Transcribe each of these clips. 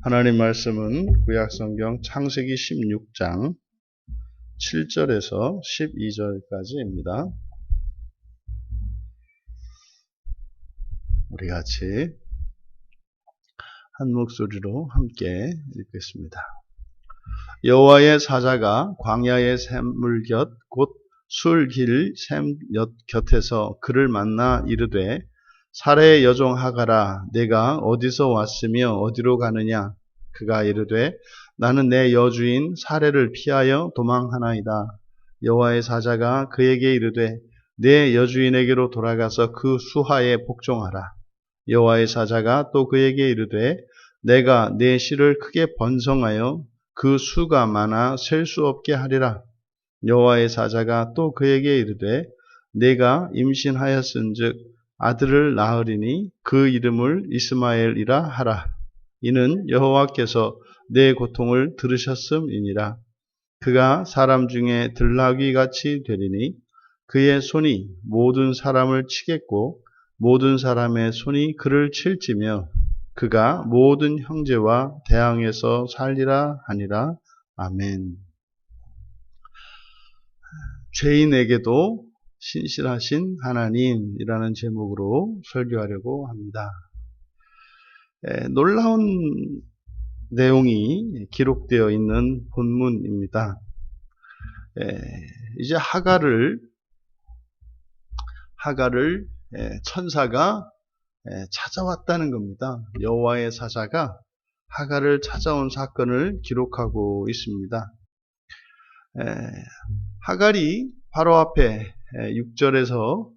하나님 말씀은 구약성경 창세기 16장 7절에서 12절까지입니다. 우리 같이 한 목소리로 함께 읽겠습니다. 여호와의 사자가 광야의 샘물 곁 곧 술길 샘 곁에서 그를 만나 이르되 사레의 여종 하가라, 내가 어디서 왔으며 어디로 가느냐? 그가 이르되 나는 내 여주인 사레를 피하여 도망하나이다. 여호와의 사자가 그에게 이르되 내 여주인에게로 돌아가서 그 수하에 복종하라. 여호와의 사자가 또 그에게 이르되 내가 내 씨를 크게 번성하여 그 수가 많아 셀 수 없게 하리라. 여호와의 사자가 또 그에게 이르되 내가 임신하였은즉 아들을 낳으리니 그 이름을 이스마엘이라 하라. 이는 여호와께서 내 고통을 들으셨음이니라. 그가 사람 중에 들나귀같이 되리니 그의 손이 모든 사람을 치겠고 모든 사람의 손이 그를 칠지며 그가 모든 형제와 대항해서 살리라 하니라. 아멘. 죄인에게도 신실하신 하나님이라는 제목으로 설교하려고 합니다. 놀라운 내용이 기록되어 있는 본문입니다. 이제 하가를 천사가 찾아왔다는 겁니다. 여호와의 사자가 하가를 찾아온 사건을 기록하고 있습니다. 하갈이 바로 앞에 6절에서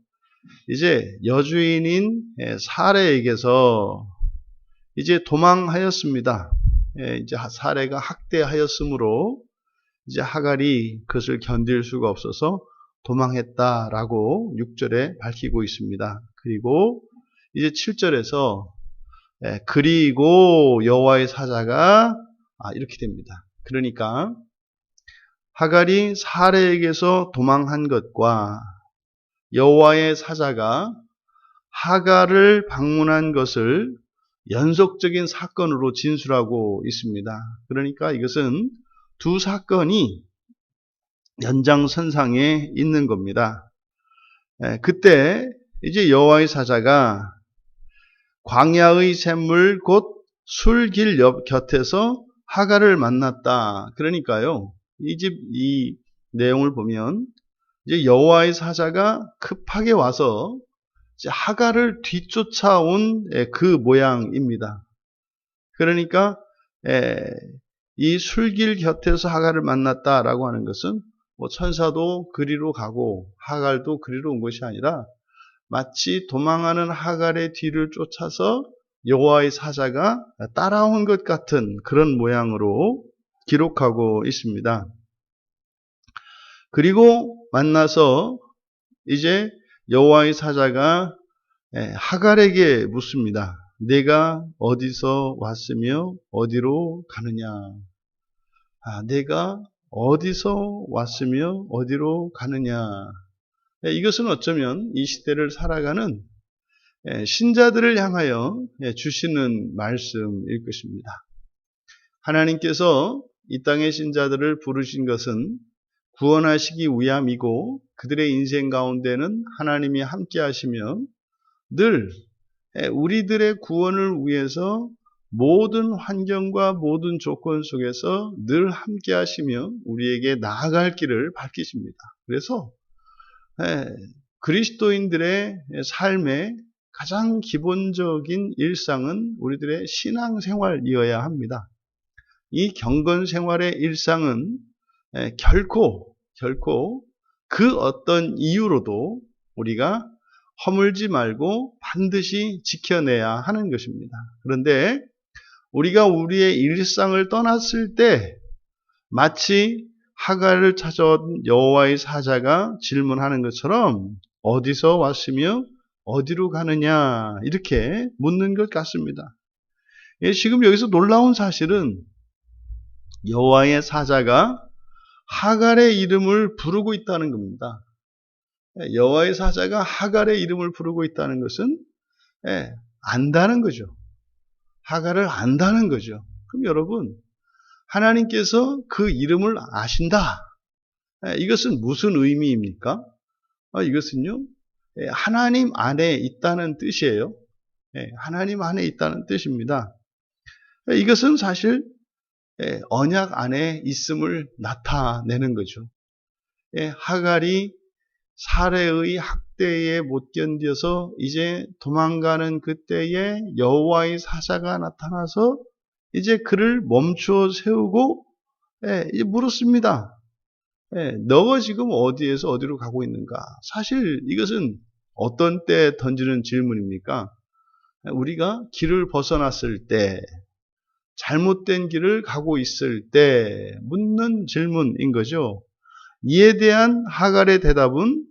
이제 여주인인 사레에게서 이제 도망하였습니다. 이제 사레가 학대하였으므로 이제 하갈이 그것을 견딜 수가 없어서 도망했다라고 6절에 밝히고 있습니다. 그리고 이제 7절에서 그리고 여호와의 사자가 이렇게 됩니다. 그러니까 하갈이 사레에게서 도망한 것과 여호와의 사자가 하갈을 방문한 것을 연속적인 사건으로 진술하고 있습니다. 그러니까 이것은 두 사건이 연장선상에 있는 겁니다. 그때 이제 여호와의 사자가 광야의 샘물 곧 술길 옆 곁에서 하갈을 만났다. 그러니까요. 이 내용을 보면 이제 여호와의 사자가 급하게 와서 이제 하갈을 뒤쫓아온 그 모양입니다. 그러니까 이 술길 곁에서 하갈을 만났다라고 하는 것은 천사도 그리로 가고 하갈도 그리로 온 것이 아니라 마치 도망하는 하갈의 뒤를 쫓아서 여호와의 사자가 따라온 것 같은 그런 모양으로 기록하고 있습니다. 그리고 만나서 이제 여호와의 사자가 하갈에게 묻습니다. 내가 어디서 왔으며 어디로 가느냐? 내가 어디서 왔으며 어디로 가느냐? 이것은 어쩌면 이 시대를 살아가는 신자들을 향하여 주시는 말씀일 것입니다. 하나님께서 이 땅의 신자들을 부르신 것은 구원하시기 위함이고 그들의 인생 가운데는 하나님이 함께 하시며 늘 우리들의 구원을 위해서 모든 환경과 모든 조건 속에서 늘 함께 하시며 우리에게 나아갈 길을 밝히십니다. 그래서 그리스도인들의 삶의 가장 기본적인 일상은 우리들의 신앙생활이어야 합니다. 이 경건 생활의 일상은 결코 그 어떤 이유로도 우리가 허물지 말고 반드시 지켜내야 하는 것입니다. 그런데 우리가 우리의 일상을 떠났을 때 마치 하갈을 찾아온 여호와의 사자가 질문하는 것처럼 어디서 왔으며 어디로 가느냐 이렇게 묻는 것 같습니다. 지금 여기서 놀라운 사실은 여호와의 사자가 하갈의 이름을 부르고 있다는 겁니다. 여호와의 사자가 하갈의 이름을 부르고 있다는 것은 안다는 거죠. 하갈을 안다는 거죠. 그럼 여러분, 하나님께서 그 이름을 아신다. 이것은 무슨 의미입니까? 이것은요, 하나님 안에 있다는 뜻이에요. 하나님 안에 있다는 뜻입니다. 이것은 사실 언약 안에 있음을 나타내는 거죠. 하갈이 사레의 학대에 못 견뎌서 이제 도망가는 그때에 여호와의 사자가 나타나서 이제 그를 멈추어 세우고 이제 물었습니다. 너가 지금 어디에서 어디로 가고 있는가? 사실 이것은 어떤 때 던지는 질문입니까? 우리가 길을 벗어났을 때, 잘못된 길을 가고 있을 때 묻는 질문인 거죠. 이에 대한 하갈의 대답은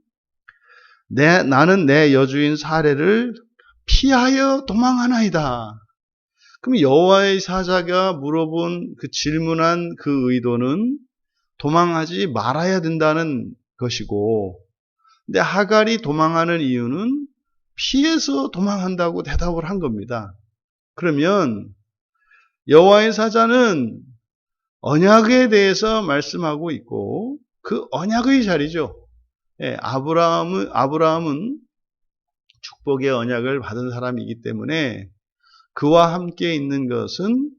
나는 내 여주인 사레를 피하여 도망하나이다. 그럼 여호와의 사자가 물어본 그 질문한 그 의도는 도망하지 말아야 된다는 것이고, 근데 하갈이 도망하는 이유는 피해서 도망한다고 대답을 한 겁니다. 그러면 여호와의 사자는 언약에 대해서 말씀하고 있고, 그 언약의 자리죠. 아브라함은 축복의 언약을 받은 사람이기 때문에 그와 함께 있는 것은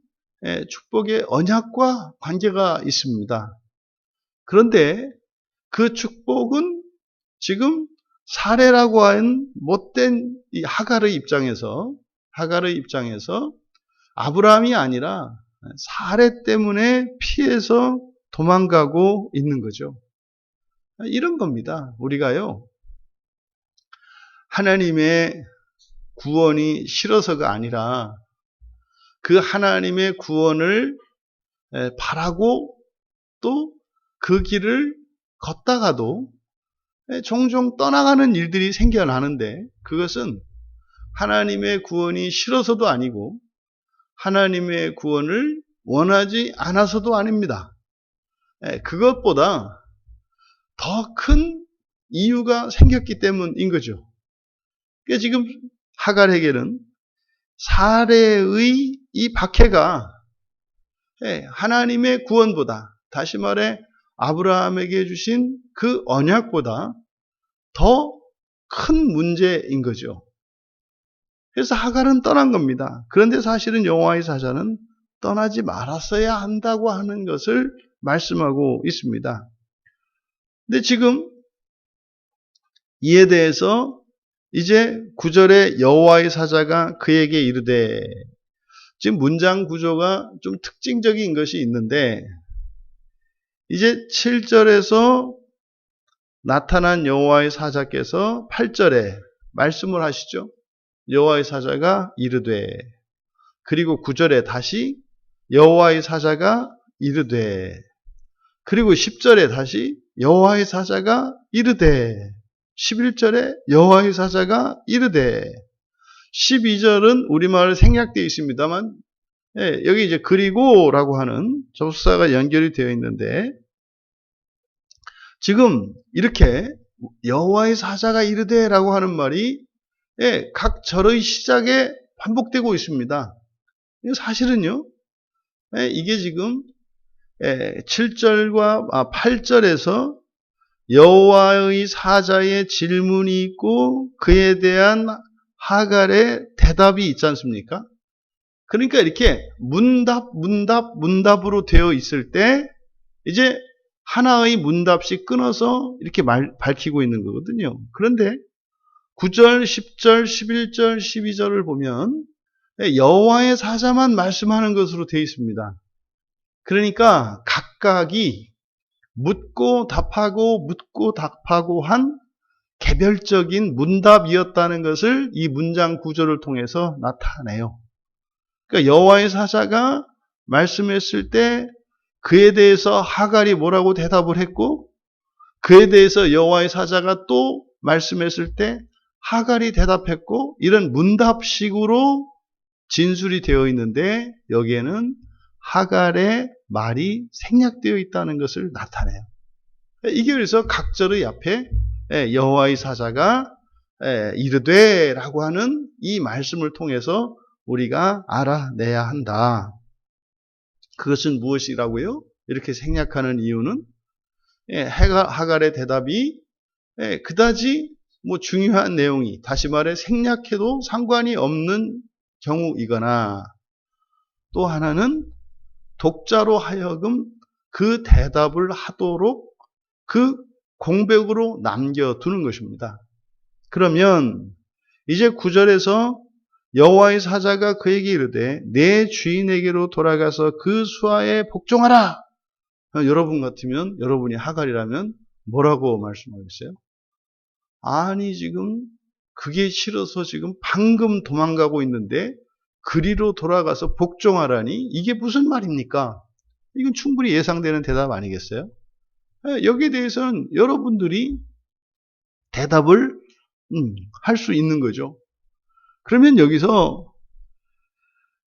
축복의 언약과 관계가 있습니다. 그런데 그 축복은 지금 사레라고 하는 못된 이 하갈의 입장에서 아브라함이 아니라 사레 때문에 피해서 도망가고 있는 거죠. 이런 겁니다. 우리가요, 하나님의 구원이 싫어서가 아니라 그 하나님의 구원을 바라고 또 그 길을 걷다가도 종종 떠나가는 일들이 생겨나는데, 그것은 하나님의 구원이 싫어서도 아니고 하나님의 구원을 원하지 않아서도 아닙니다. 그것보다 더 큰 이유가 생겼기 때문인 거죠. 그러니까 지금 하갈에게는 사레의 이 박해가 하나님의 구원보다, 다시 말해 아브라함에게 주신 그 언약보다 더 큰 문제인 거죠. 그래서 하갈은 떠난 겁니다. 그런데 사실은 여호와의 사자는 떠나지 말았어야 한다고 하는 것을 말씀하고 있습니다. 근데 지금 이에 대해서 이제 9절에 여호와의 사자가 그에게 이르되, 지금 문장 구조가 좀 특징적인 것이 있는데, 이제 7절에서 나타난 여호와의 사자께서 8절에 말씀을 하시죠. 여호와의 사자가 이르되, 그리고 9절에 다시 여호와의 사자가 이르되, 그리고 10절에 다시 여호와의 사자가 이르되, 11절에 여호와의 사자가 이르되, 12절은 우리말 생략되어 있습니다만, 여기 이제 그리고라고 하는 접속사가 연결이 되어 있는데, 지금 이렇게 여호와의 사자가 이르되라고 하는 말이 각 절의 시작에 반복되고 있습니다. 사실은요, 이게 지금 7절과 8절에서 여호와의 사자의 질문이 있고 그에 대한 하갈의 대답이 있지 않습니까? 그러니까 이렇게 문답으로 되어 있을 때 이제 하나의 문답씩 끊어서 이렇게 밝히고 있는 거거든요. 그런데 9절, 10절, 11절, 12절을 보면 여호와의 사자만 말씀하는 것으로 되어 있습니다. 그러니까 각각이 묻고 답하고 한 개별적인 문답이었다는 것을 이 문장 구조를 통해서 나타내요. 그러니까 여호와의 사자가 말씀했을 때 그에 대해서 하갈이 뭐라고 대답을 했고, 그에 대해서 여호와의 사자가 또 말씀했을 때 하갈이 대답했고, 이런 문답식으로 진술이 되어 있는데 여기에는 하갈의 말이 생략되어 있다는 것을 나타내요. 이게 그래서 각절의 앞에 여호와의 사자가 이르되라고 하는 이 말씀을 통해서 우리가 알아내야 한다. 그것은 무엇이라고요? 이렇게 생략하는 이유는 하갈의 대답이 그다지 중요한 내용이, 다시 말해 생략해도 상관이 없는 경우이거나, 또 하나는 독자로 하여금 그 대답을 하도록 그 공백으로 남겨두는 것입니다. 그러면 이제 9절에서 여호와의 사자가 그에게 이르되 내 주인에게로 돌아가서 그 수하에 복종하라. 여러분 같으면, 여러분이 하갈이라면 뭐라고 말씀하겠어요? 아니 지금 그게 싫어서 지금 방금 도망가고 있는데 그리로 돌아가서 복종하라니 이게 무슨 말입니까? 이건 충분히 예상되는 대답 아니겠어요? 여기에 대해서는 여러분들이 대답을 할 수 있는 거죠. 그러면 여기서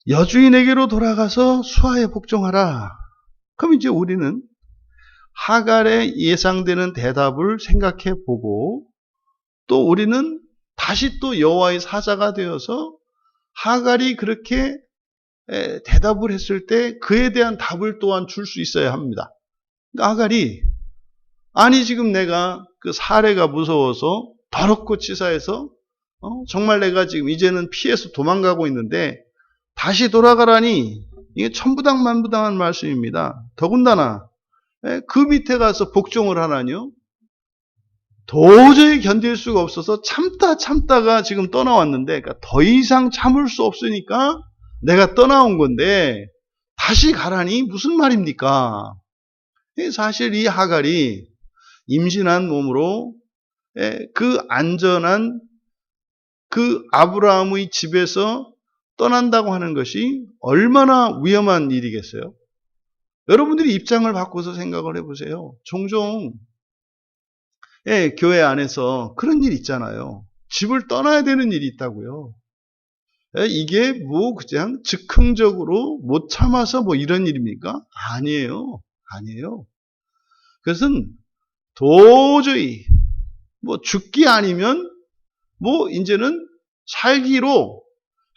여주인에게로 돌아가서 수하에 복종하라. 그럼 이제 우리는 하갈의 예상되는 대답을 생각해 보고, 또 우리는 다시 또 여호와의 사자가 되어서 하갈이 그렇게 대답을 했을 때 그에 대한 답을 또한 줄 수 있어야 합니다. 그러니까 하갈이 아니 지금 내가 그 사례가 무서워서 더럽고 치사해서 정말 내가 지금 이제는 피해서 도망가고 있는데 다시 돌아가라니, 이게 천부당만부당한 말씀입니다. 더군다나 그 밑에 가서 복종을 하라니요? 도저히 견딜 수가 없어서 참다가 지금 떠나왔는데, 그러니까 더 이상 참을 수 없으니까 내가 떠나온 건데 다시 가라니 무슨 말입니까? 사실 이 하갈이 임신한 몸으로 그 안전한 그 아브라함의 집에서 떠난다고 하는 것이 얼마나 위험한 일이겠어요? 여러분들이 입장을 바꿔서 생각을 해보세요. 종종 교회 안에서 그런 일 있잖아요. 집을 떠나야 되는 일이 있다고요. 이게 그냥 즉흥적으로 못 참아서 이런 일입니까? 아니에요. 그것은 도저히 죽기 아니면 이제는 살기로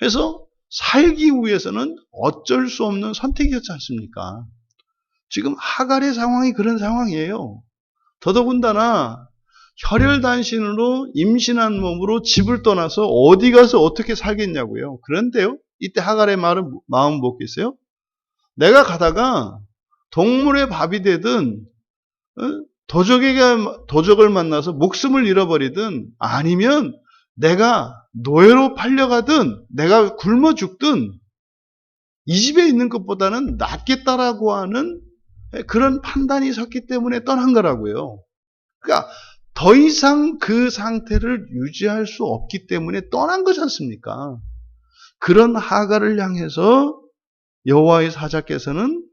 해서 살기 위해서는 어쩔 수 없는 선택이었지 않습니까? 지금 하갈의 상황이 그런 상황이에요. 더더군다나 혈혈단신으로 임신한 몸으로 집을 떠나서 어디 가서 어떻게 살겠냐고요. 그런데요, 이때 하갈의 마음 뭐겠어요? 내가 가다가 동물의 밥이 되든 도적을 만나서 목숨을 잃어버리든, 아니면 내가 노예로 팔려가든 내가 굶어 죽든 이 집에 있는 것보다는 낫겠다라고 하는 그런 판단이 섰기 때문에 떠난 거라고요. 그러니까 더 이상 그 상태를 유지할 수 없기 때문에 떠난 거지 않습니까? 그런 하갈을 향해서 여호와의 사자께서는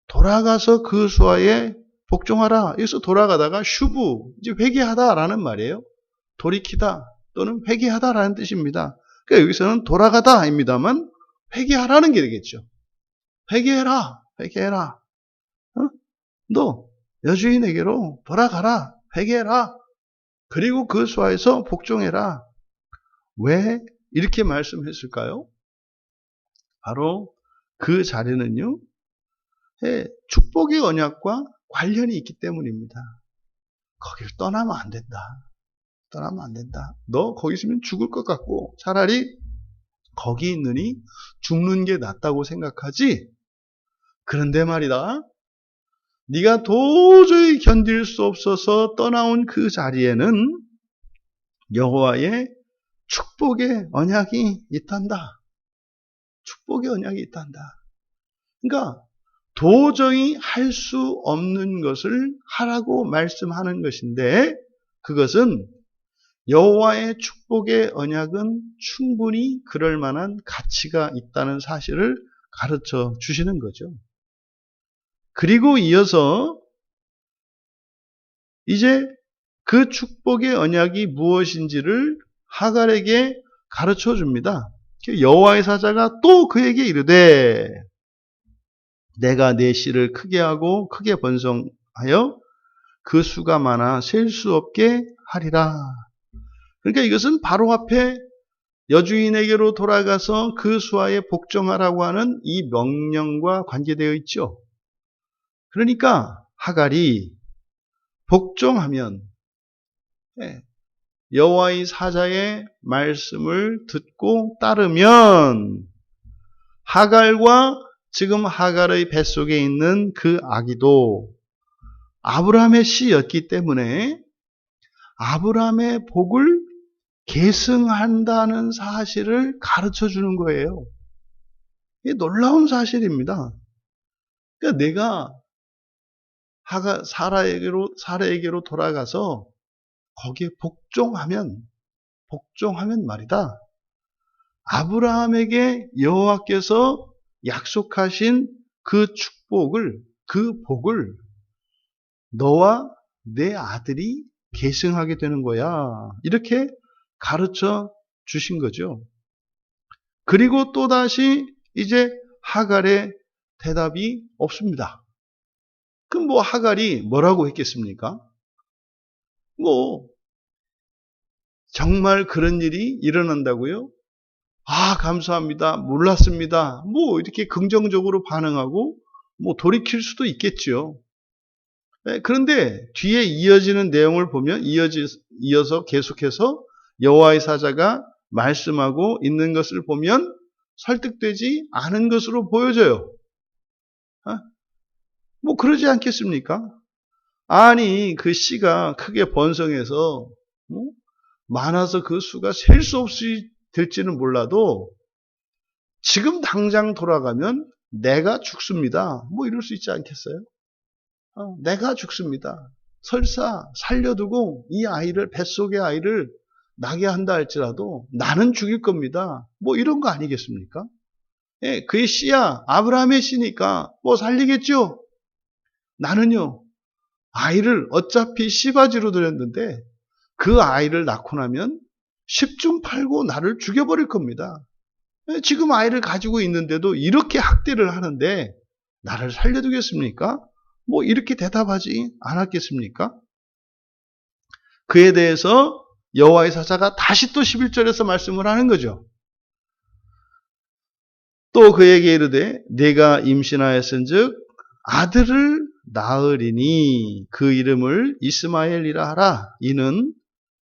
돌아가서 그 수하에 복종하라. 여기서 돌아가다가 슈브, 이제 회개하다라는 말이에요. 돌이키다 또는 회개하다라는 뜻입니다. 그러니까 여기서는 돌아가다입니다만 회개하라는 게 되겠죠. 회개해라. 너 여주인에게로 돌아가라. 회개해라. 그리고 그 수하에서 복종해라. 왜 이렇게 말씀했을까요? 바로 그 자리는요, 축복의 언약과 관련이 있기 때문입니다. 거기를 떠나면 안 된다. 너 거기 있으면 죽을 것 같고 차라리 거기 있느니 죽는 게 낫다고 생각하지. 그런데 말이다, 네가 도저히 견딜 수 없어서 떠나온 그 자리에는 여호와의 축복의 언약이 있단다. 그러니까 도저히 할 수 없는 것을 하라고 말씀하는 것인데, 그것은 여호와의 축복의 언약은 충분히 그럴 만한 가치가 있다는 사실을 가르쳐 주시는 거죠. 그리고 이어서 이제 그 축복의 언약이 무엇인지를 하갈에게 가르쳐 줍니다. 여호와의 사자가 또 그에게 이르되 내가 내 씨를 크게 하고 크게 번성하여 그 수가 많아 셀 수 없게 하리라. 그러니까 이것은 바로 앞에 여주인에게로 돌아가서 그 수하에 복종하라고 하는 이 명령과 관계되어 있죠. 그러니까 하갈이 복종하면, 여호와의 사자의 말씀을 듣고 따르면 하갈과 지금 하갈의 뱃속에 있는 그 아기도 아브라함의 씨였기 때문에 아브라함의 복을 계승한다는 사실을 가르쳐 주는 거예요. 이게 놀라운 사실입니다. 그러니까 내가 사라에게로 돌아가서 거기에 복종하면 말이다. 아브라함에게 여호와께서 약속하신 그 축복을, 그 복을 너와 내 아들이 계승하게 되는 거야. 이렇게 가르쳐 주신 거죠. 그리고 또다시 이제 하갈의 대답이 없습니다. 그럼 뭐 하갈이 뭐라고 했겠습니까? 정말 그런 일이 일어난다고요? 아, 감사합니다. 몰랐습니다. 이렇게 긍정적으로 반응하고 돌이킬 수도 있겠죠. 그런데 뒤에 이어지는 내용을 보면 이어서 계속해서 여호와의 사자가 말씀하고 있는 것을 보면 설득되지 않은 것으로 보여져요. 그러지 않겠습니까? 아니, 그 씨가 크게 번성해서 많아서 그 수가 셀 수 없이 될지는 몰라도 지금 당장 돌아가면 내가 죽습니다. 이럴 수 있지 않겠어요? 내가 죽습니다. 설사 살려두고 이 아이를, 뱃속의 아이를 나게 한다 할지라도 나는 죽일 겁니다. 이런 거 아니겠습니까? 예, 그의 씨야, 아브라함의 씨니까 살리겠죠? 나는요, 아이를 어차피 씨바지로 드렸는데 그 아이를 낳고 나면 10중 8구 나를 죽여버릴 겁니다. 지금 아이를 가지고 있는데도 이렇게 학대를 하는데 나를 살려두겠습니까? 이렇게 대답하지 않았겠습니까? 그에 대해서 여호와의 사자가 다시 또 11절에서 말씀을 하는 거죠. 또 그에게 이르되 내가 임신하였은즉 아들을 낳으리니 그 이름을 이스마엘이라 하라. 이는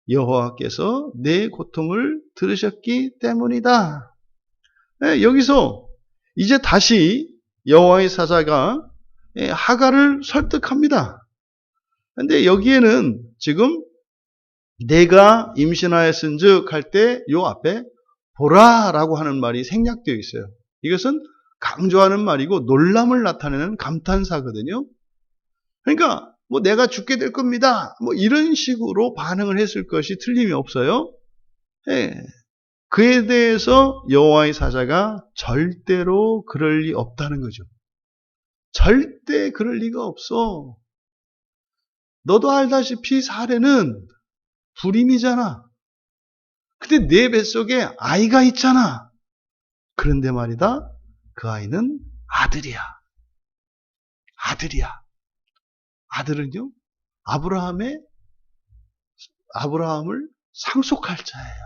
여호와께서 내 고통을 들으셨기 때문이다. 여기서 이제 다시 여호와의 사자가 하갈을 설득합니다. 근데 여기에는 지금 내가 임신하였은즉 할 때 요 앞에 보라라고 하는 말이 생략되어 있어요. 이것은 강조하는 말이고 놀람을 나타내는 감탄사거든요. 그러니까 내가 죽게 될 겁니다. 이런 식으로 반응을 했을 것이 틀림이 없어요. 그에 대해서 여호와의 사자가 절대로 그럴 리 없다는 거죠. 절대 그럴 리가 없어. 너도 알다시피 사례는 불임이잖아. 근데 내 뱃속에 아이가 있잖아. 그런데 말이다, 그 아이는 아들이야. 아들이야. 아들은요, 아브라함을 상속할 자예요.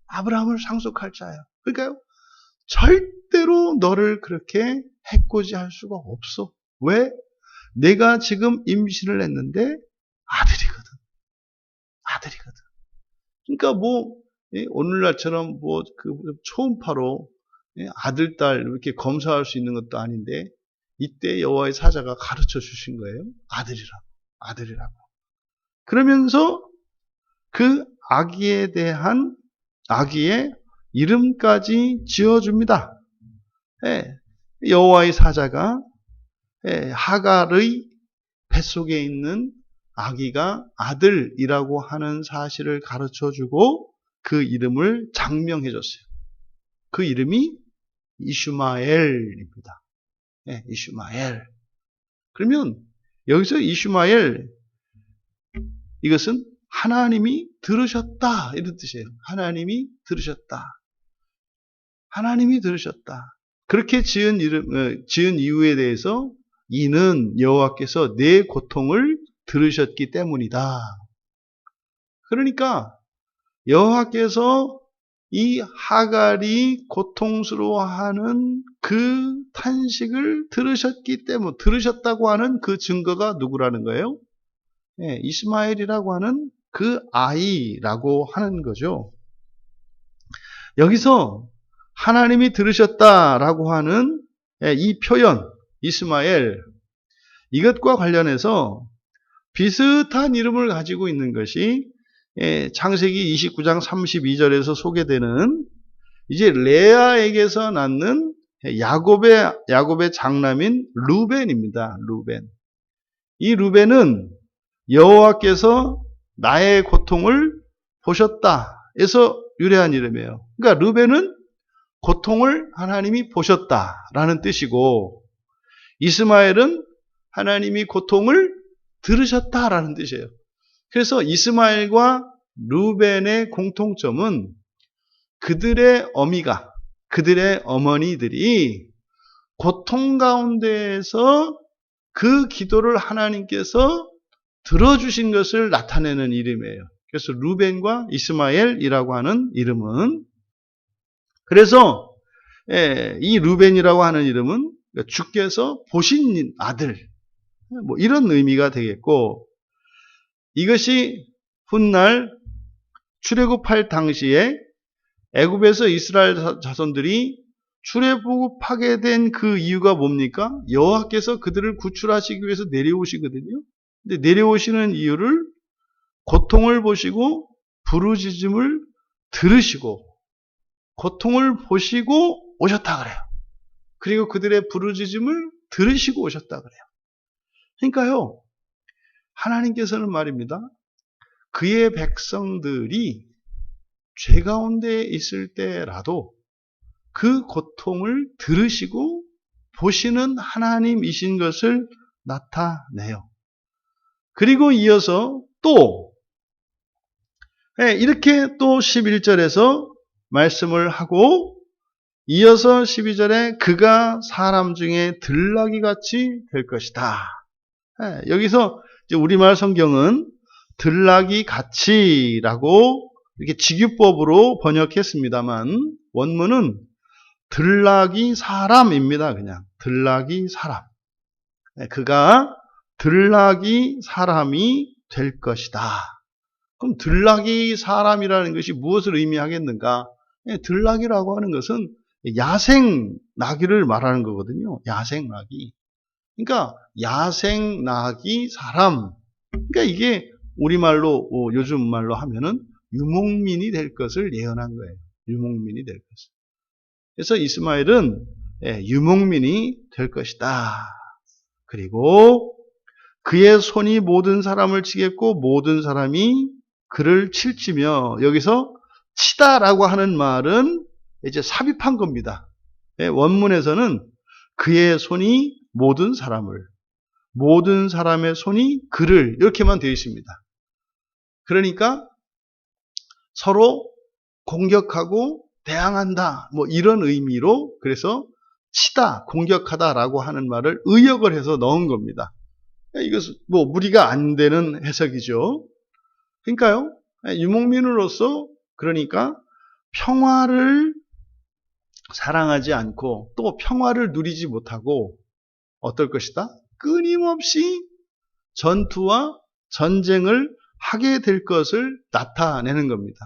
아브라함을 상속할 자예요. 그러니까요, 절대로 너를 그렇게 해코지할 수가 없어. 왜? 내가 지금 임신을 했는데 아들이거든. 아들이거든. 그러니까 오늘날처럼 초음파로 아들, 딸 이렇게 검사할 수 있는 것도 아닌데 이때 여호와의 사자가 가르쳐 주신 거예요. 아들이라고. 그러면서 그 아기에 대한 아기의 이름까지 지어줍니다. 여호와의 사자가 하갈의 뱃속에 있는 아기가 아들이라고 하는 사실을 가르쳐주고 그 이름을 장명해줬어요. 그 이름이 이슈마엘입니다. 이슈마엘. 그러면 여기서 이슈마엘, 이것은 하나님이 들으셨다 이런 뜻이에요. 하나님이 들으셨다. 하나님이 들으셨다. 그렇게 지은 이유에 대해서 이는 여호와께서 내 고통을 들으셨기 때문이다. 그러니까 여호와께서 이 하갈이 고통스러워하는 그 탄식을 들으셨다고 하는 그 증거가 누구라는 거예요? 예, 이스마엘이라고 하는 그 아이라고 하는 거죠. 여기서 하나님이 들으셨다라고 하는 이 표현, 이스마엘, 이것과 관련해서 비슷한 이름을 가지고 있는 것이 창세기 29장 32절에서 소개되는 이제 레아에게서 낳는 야곱의 장남인 루벤입니다. 루벤. 이 루벤은 여호와께서 나의 고통을 보셨다 해서 유래한 이름이에요. 그러니까 루벤은 고통을 하나님이 보셨다라는 뜻이고, 이스마엘은 하나님이 고통을 들으셨다라는 뜻이에요. 그래서 이스마엘과 루벤의 공통점은 그들의 어미가, 그들의 어머니들이 고통 가운데에서 그 기도를 하나님께서 들어주신 것을 나타내는 이름이에요. 그래서 루벤과 이스마엘이라고 하는 이름은, 그래서 이 루벤이라고 하는 이름은 주께서 보신 아들, 뭐 이런 의미가 되겠고, 이것이 훗날 출애굽할 당시에 애굽에서 이스라엘 자손들이 출애굽하게 된 그 이유가 뭡니까? 여호와께서 그들을 구출하시기 위해서 내려오시거든요. 근데 내려오시는 이유를 고통을 보시고 부르짖음을 들으시고 고통을 보시고 오셨다 그래요. 그리고 그들의 부르짖음을 들으시고 오셨다 그래요. 그러니까요, 하나님께서는 말입니다, 그의 백성들이 죄 가운데 있을 때라도 그 고통을 들으시고 보시는 하나님이신 것을 나타내요. 그리고 이어서 또 이렇게 또 11절에서 말씀을 하고, 이어서 12절에 그가 사람 중에 들나귀같이 될 것이다. 여기서 이제 우리말 성경은 들나귀같이라고 이렇게 직유법으로 번역했습니다만 원문은 들나귀 사람입니다. 그냥 들나귀 사람. 그가 들나귀 사람이 될 것이다. 그럼 들나귀 사람이라는 것이 무엇을 의미하겠는가? 들나귀라고 하는 것은 야생 나귀를 말하는 거거든요. 야생 나귀. 그러니까 야생 나귀 사람. 그러니까 이게 우리말로 요즘 말로 하면은 유목민이 될 것을 예언한 거예요. 유목민이 될 것을. 그래서 이스마엘은 유목민이 될 것이다. 그리고 그의 손이 모든 사람을 치겠고 모든 사람이 그를 칠지며, 여기서 치다라고 하는 말은 이제 삽입한 겁니다. 원문에서는 그의 손이 모든 사람을, 모든 사람의 손이 그를, 이렇게만 되어 있습니다. 그러니까 서로 공격하고 대항한다, 뭐 이런 의미로, 그래서 치다, 공격하다라고 하는 말을 의역을 해서 넣은 겁니다. 이것은 뭐 무리가 안 되는 해석이죠. 그러니까요, 유목민으로서, 그러니까 평화를 사랑하지 않고 또 평화를 누리지 못하고 어떨 것이다? 끊임없이 전투와 전쟁을 하게 될 것을 나타내는 겁니다.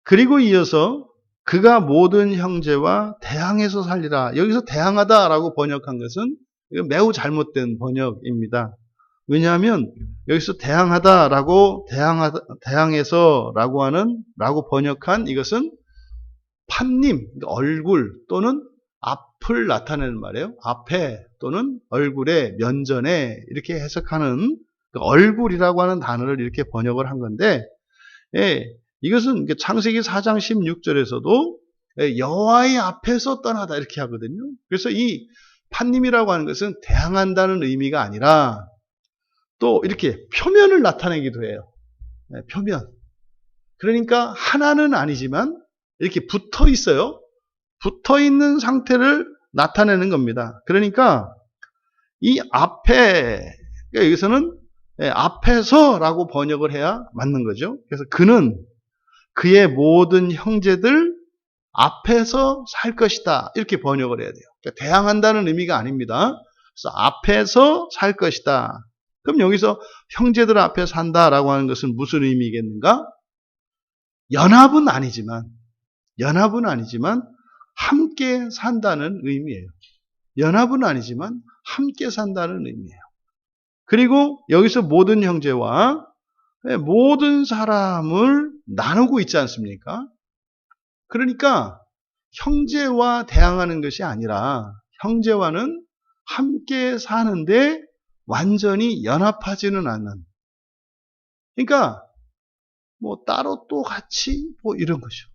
그리고 이어서 그가 모든 형제와 대항해서 살리라. 여기서 대항하다라고 번역한 것은 매우 잘못된 번역입니다. 왜냐하면 여기서 대항하다라고 대항해서라고 번역한 이것은 판님, 그러니까 얼굴 또는 앞을 나타내는 말이에요. 앞에 또는 얼굴에, 면전에 이렇게 해석하는 얼굴이라고 하는 단어를 이렇게 번역을 한 건데, 이것은 창세기 4장 16절에서도 여호와의 앞에서 떠나다 이렇게 하거든요. 그래서 이 판님이라고 하는 것은 대항한다는 의미가 아니라 또 이렇게 표면을 나타내기도 해요. 표면. 그러니까 하나는 아니지만 이렇게 붙어 있어요. 붙어 있는 상태를 나타내는 겁니다. 그러니까 이 앞에, 그러니까 여기서는 앞에서라고 번역을 해야 맞는 거죠. 그래서 그는 그의 모든 형제들 앞에서 살 것이다. 이렇게 번역을 해야 돼요. 그러니까 대항한다는 의미가 아닙니다. 그래서 앞에서 살 것이다. 그럼 여기서 형제들 앞에 산다라고 하는 것은 무슨 의미겠는가? 연합은 아니지만 함께 산다는 의미예요. 연합은 아니지만 함께 산다는 의미예요. 그리고 여기서 모든 형제와 모든 사람을 나누고 있지 않습니까? 그러니까 형제와 대항하는 것이 아니라 형제와는 함께 사는데 완전히 연합하지는 않는. 그러니까 뭐 따로 또 같이 뭐 이런 거죠.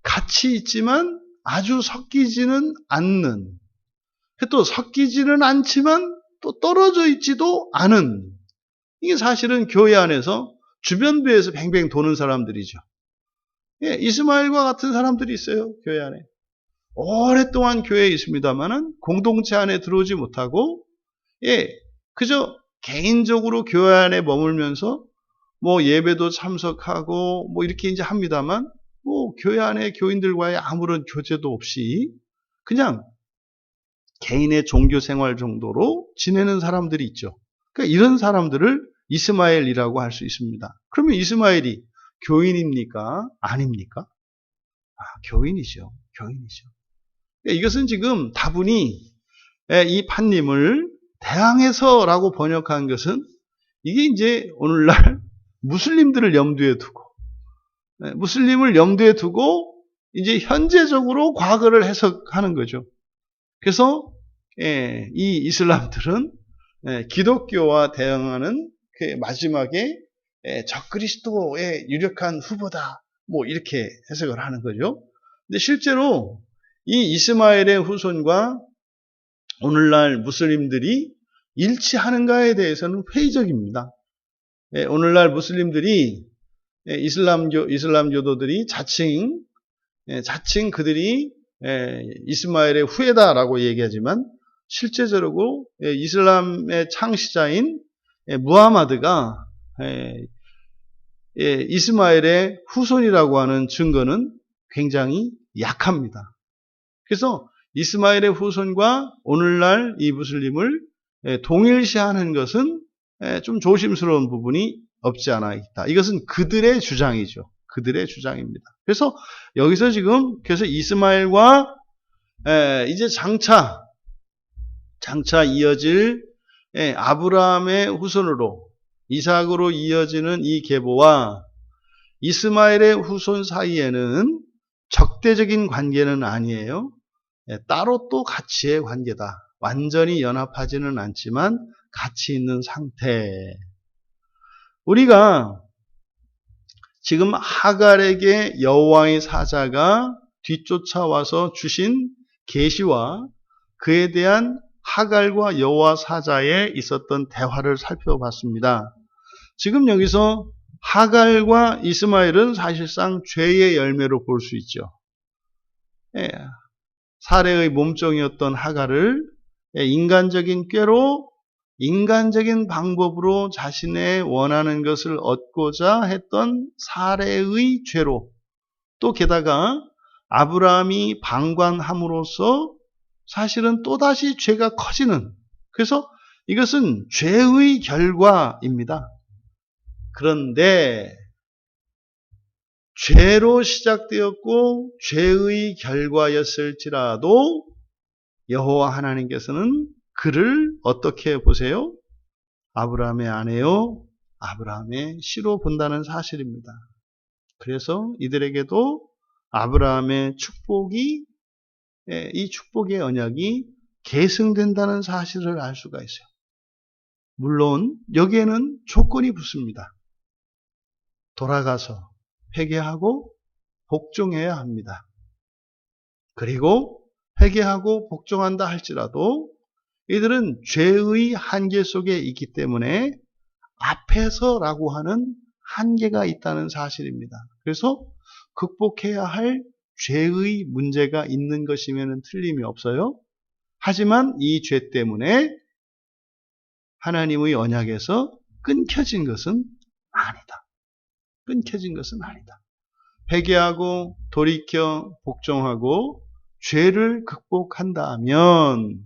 같이 있지만 아주 섞이지는 않는. 또 섞이지는 않지만 또 떨어져 있지도 않은. 이게 사실은 교회 안에서 주변부에서 뱅뱅 도는 사람들이죠. 예, 이스마엘과 같은 사람들이 있어요. 교회 안에. 오랫동안 교회에 있습니다만은 공동체 안에 들어오지 못하고, 예, 그저 개인적으로 교회 안에 머물면서 뭐 예배도 참석하고 뭐 이렇게 이제 합니다만, 뭐 교회 안에 교인들과의 아무런 교제도 없이 그냥 개인의 종교 생활 정도로 지내는 사람들이 있죠. 그러니까 이런 사람들을 이스마엘이라고 할 수 있습니다. 그러면 이스마엘이 교인입니까? 아닙니까? 교인이죠. 교인이죠. 이것은 지금 다분히 이 판님을 대항해서라고 번역한 것은 이게 이제 오늘날 무슬림들을 염두에 두고, 무슬림을 염두에 두고 이제 현재적으로 과거를 해석하는 거죠. 그래서 이 이슬람들은 기독교와 대응하는 그 마지막에 적그리스도의 유력한 후보다, 뭐 이렇게 해석을 하는 거죠. 근데 실제로 이 이스마엘의 후손과 오늘날 무슬림들이 일치하는가에 대해서는 회의적입니다. 오늘날 무슬림들이 이슬람교도들이 자칭 그들이 이스마엘의 후예다라고 얘기하지만 실제적으로 이슬람의 창시자인 무하마드가 이스마엘의 후손이라고 하는 증거는 굉장히 약합니다. 그래서 이스마엘의 후손과 오늘날 이 무슬림을 동일시하는 것은 좀 조심스러운 부분이 없지 않아 있다. 이것은 그들의 주장이죠. 그들의 주장입니다. 그래서 여기서 지금 그래서 이스마엘과 이제 장차 이어질 아브라함의 후손으로 이삭으로 이어지는 이 계보와 이스마엘의 후손 사이에는 적대적인 관계는 아니에요. 따로 또 가치의 관계다. 완전히 연합하지는 않지만 같이 있는 상태. 우리가 지금 하갈에게 여호와의 사자가 뒤쫓아와서 주신 계시와 그에 대한 하갈과 여호와 사자에 있었던 대화를 살펴봤습니다. 지금 여기서 하갈과 이스마엘은 사실상 죄의 열매로 볼 수 있죠. 사레의 몸종이었던 하갈을 인간적인 꾀로 인간적인 방법으로 자신의 원하는 것을 얻고자 했던 사레의 죄로, 또 게다가 아브라함이 방관함으로써 사실은 또다시 죄가 커지는, 그래서 이것은 죄의 결과입니다. 그런데 죄로 시작되었고 죄의 결과였을지라도 여호와 하나님께서는 그를 어떻게 보세요? 아브라함의 아내요, 아브라함의 씨로 본다는 사실입니다. 그래서 이들에게도 아브라함의 축복이, 이 축복의 언약이 계승된다는 사실을 알 수가 있어요. 물론 여기에는 조건이 붙습니다. 돌아가서 회개하고 복종해야 합니다. 그리고 회개하고 복종한다 할지라도 이들은 죄의 한계 속에 있기 때문에 앞에서라고 하는 한계가 있다는 사실입니다. 그래서 극복해야 할 죄의 문제가 있는 것이면 틀림이 없어요. 하지만 이 죄 때문에 하나님의 언약에서 끊겨진 것은 아니다. 끊겨진 것은 아니다. 회개하고 돌이켜 복종하고 죄를 극복한다면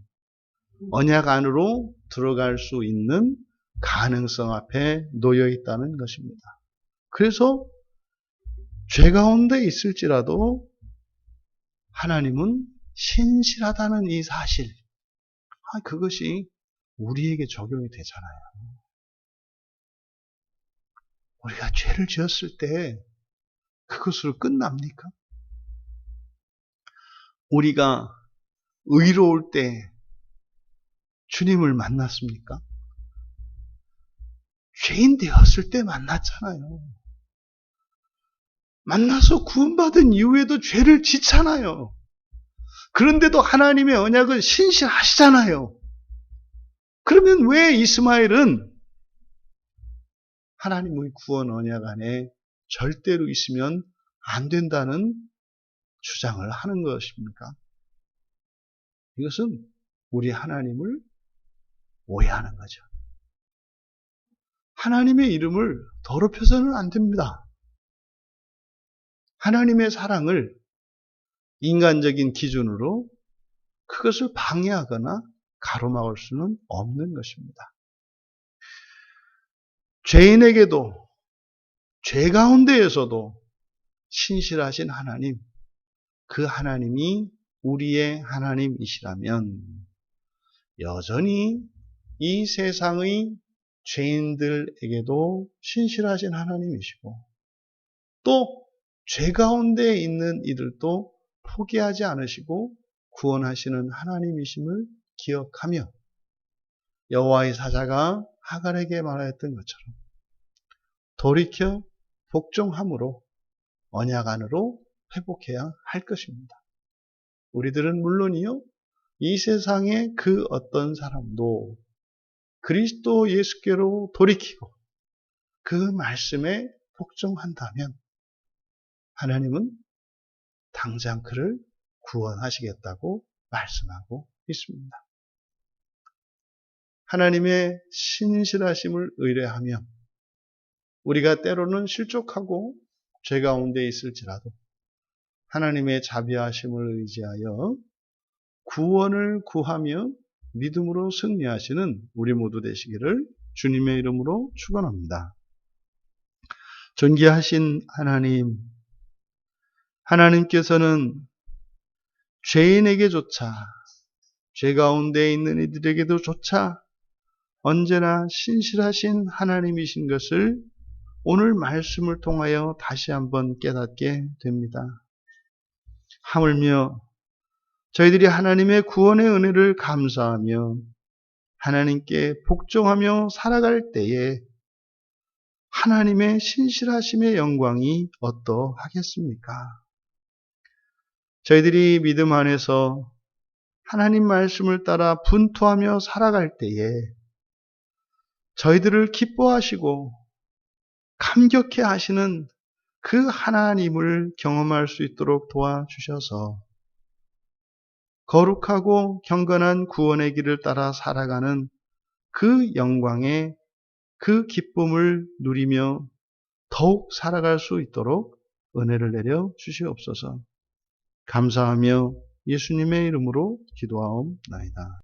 언약 안으로 들어갈 수 있는 가능성 앞에 놓여 있다는 것입니다. 그래서 죄 가운데 있을지라도 하나님은 신실하다는 이 사실, 그것이 우리에게 적용이 되잖아요. 우리가 죄를 지었을 때 그것으로 끝납니까? 우리가 의로울 때 주님을 만났습니까? 죄인 되었을 때 만났잖아요. 만나서 구원받은 이후에도 죄를 짓잖아요. 그런데도 하나님의 언약은 신실하시잖아요. 그러면 왜 이스마엘은 하나님의 구원 언약 안에 절대로 있으면 안 된다는 주장을 하는 것입니까? 이것은 우리 하나님을 오해하는 거죠. 하나님의 이름을 더럽혀서는 안 됩니다. 하나님의 사랑을 인간적인 기준으로 그것을 방해하거나 가로막을 수는 없는 것입니다. 죄인에게도 죄 가운데에서도 신실하신 하나님, 그 하나님이 우리의 하나님이시라면 여전히 이 세상의 죄인들에게도 신실하신 하나님이시고 또 죄 가운데 있는 이들도 포기하지 않으시고 구원하시는 하나님이심을 기억하며 여호와의 사자가 하갈에게 말하였던 것처럼 돌이켜 복종함으로 언약 안으로 회복해야 할 것입니다. 우리들은 물론이요, 이 세상의 그 어떤 사람도 그리스도 예수께로 돌이키고 그 말씀에 복종한다면 하나님은 당장 그를 구원하시겠다고 말씀하고 있습니다. 하나님의 신실하심을 의뢰하며 우리가 때로는 실족하고 죄 가운데 있을지라도 하나님의 자비하심을 의지하여 구원을 구하며 믿음으로 승리하시는 우리 모두 되시기를 주님의 이름으로 축원합니다. 존귀하신 하나님, 하나님께서는 죄인에게조차, 죄 가운데 있는 이들에게도 조차 언제나 신실하신 하나님이신 것을 오늘 말씀을 통하여 다시 한번 깨닫게 됩니다. 하물며 저희들이 하나님의 구원의 은혜를 감사하며 하나님께 복종하며 살아갈 때에 하나님의 신실하심의 영광이 어떠하겠습니까? 저희들이 믿음 안에서 하나님 말씀을 따라 분투하며 살아갈 때에 저희들을 기뻐하시고 감격해 하시는 그 하나님을 경험할 수 있도록 도와주셔서 거룩하고 경건한 구원의 길을 따라 살아가는 그 영광의 그 기쁨을 누리며 더욱 살아갈 수 있도록 은혜를 내려 주시옵소서. 감사하며 예수님의 이름으로 기도하옵나이다.